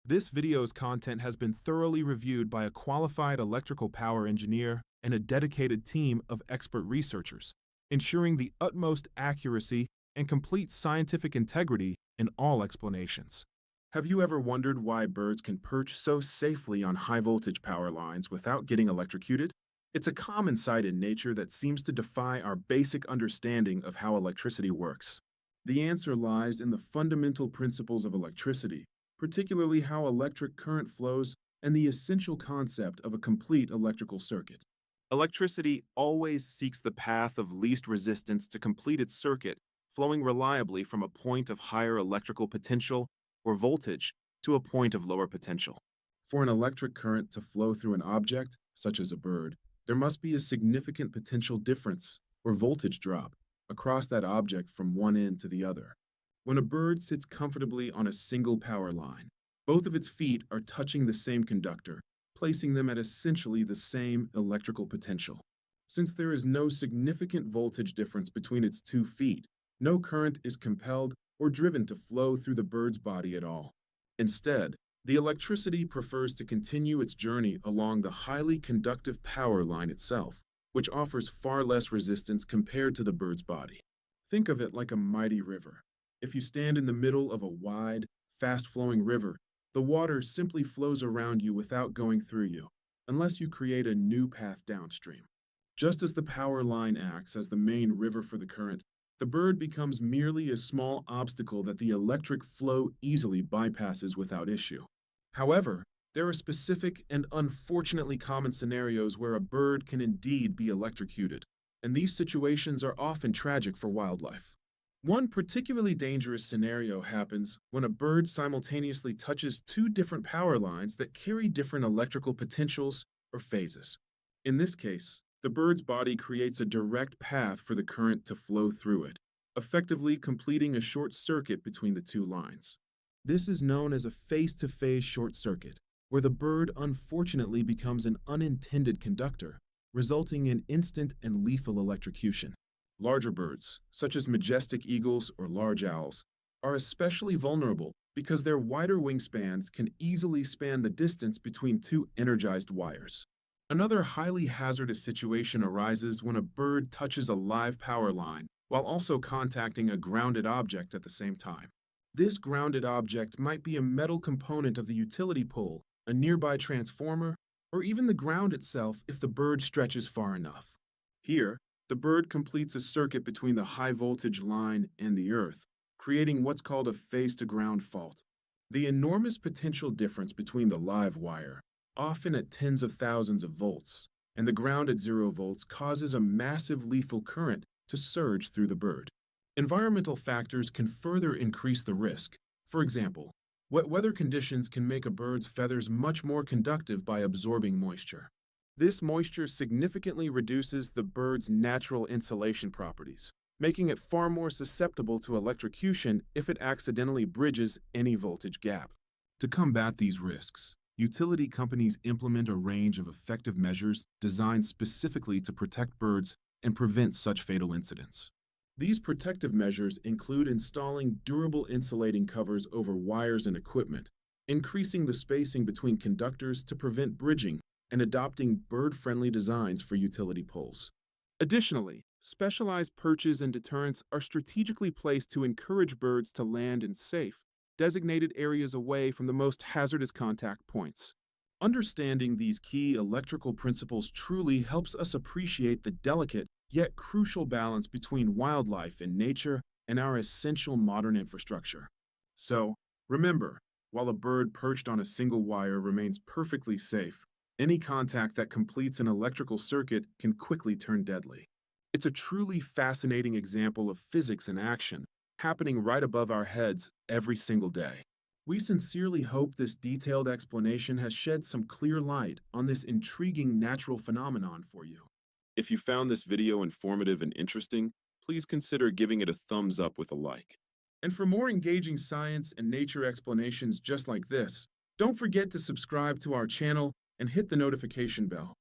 This video's content has been thoroughly reviewed by a qualified electrical power engineer and a dedicated team of expert researchers, ensuring the utmost accuracy and complete scientific integrity in all explanations. Have you ever wondered why birds can perch so safely on high-voltage power lines without getting electrocuted? It's a common sight in nature that seems to defy our basic understanding of how electricity works. The answer lies in the fundamental principles of electricity, particularly how electric current flows and the essential concept of a complete electrical circuit. Electricity always seeks the path of least resistance to complete its circuit, flowing reliably from a point of higher electrical potential or voltage to a point of lower potential. For an electric current to flow through an object, such as a bird, there must be a significant potential difference, or voltage drop, across that object from one end to the other. When a bird sits comfortably on a single power line, both of its feet are touching the same conductor, placing them at essentially the same electrical potential. Since there is no significant voltage difference between its 2 feet, no current is compelled or driven to flow through the bird's body at all. Instead, the electricity prefers to continue its journey along the highly conductive power line itself, which offers far less resistance compared to the bird's body. Think of it like a mighty river. If you stand in the middle of a wide, fast-flowing river, the water simply flows around you without going through you, unless you create a new path downstream. Just as the power line acts as the main river for the current, the bird becomes merely a small obstacle that the electric flow easily bypasses without issue. However, there are specific and unfortunately common scenarios where a bird can indeed be electrocuted, and these situations are often tragic for wildlife. One particularly dangerous scenario happens when a bird simultaneously touches two different power lines that carry different electrical potentials or phases. In this case, the bird's body creates a direct path for the current to flow through it, effectively completing a short circuit between the two lines. This is known as a phase-to-phase short circuit, where the bird unfortunately becomes an unintended conductor, resulting in instant and lethal electrocution. Larger birds, such as majestic eagles or large owls, are especially vulnerable because their wider wingspans can easily span the distance between two energized wires. Another highly hazardous situation arises when a bird touches a live power line while also contacting a grounded object at the same time. This grounded object might be a metal component of the utility pole, a nearby transformer, or even the ground itself if the bird stretches far enough. Here, the bird completes a circuit between the high voltage line and the earth, creating what's called a phase-to-ground fault. The enormous potential difference between the live wire, often at tens of thousands of volts, and the ground at 0 volts causes a massive lethal current to surge through the bird. Environmental factors can further increase the risk. For example, wet weather conditions can make a bird's feathers much more conductive by absorbing moisture. This moisture significantly reduces the bird's natural insulation properties, making it far more susceptible to electrocution if it accidentally bridges any voltage gap. To combat these risks, utility companies implement a range of effective measures designed specifically to protect birds and prevent such fatal incidents. These protective measures include installing durable insulating covers over wires and equipment, increasing the spacing between conductors to prevent bridging, and adopting bird-friendly designs for utility poles. Additionally, specialized perches and deterrents are strategically placed to encourage birds to land in safe, designated areas away from the most hazardous contact points. Understanding these key electrical principles truly helps us appreciate the delicate yet crucial balance between wildlife and nature and our essential modern infrastructure. So, remember, while a bird perched on a single wire remains perfectly safe, any contact that completes an electrical circuit can quickly turn deadly. It's a truly fascinating example of physics in action, happening right above our heads every single day. We sincerely hope this detailed explanation has shed some clear light on this intriguing natural phenomenon for you. If you found this video informative and interesting, please consider giving it a thumbs up with a like. And for more engaging science and nature explanations just like this, don't forget to subscribe to our channel and hit the notification bell.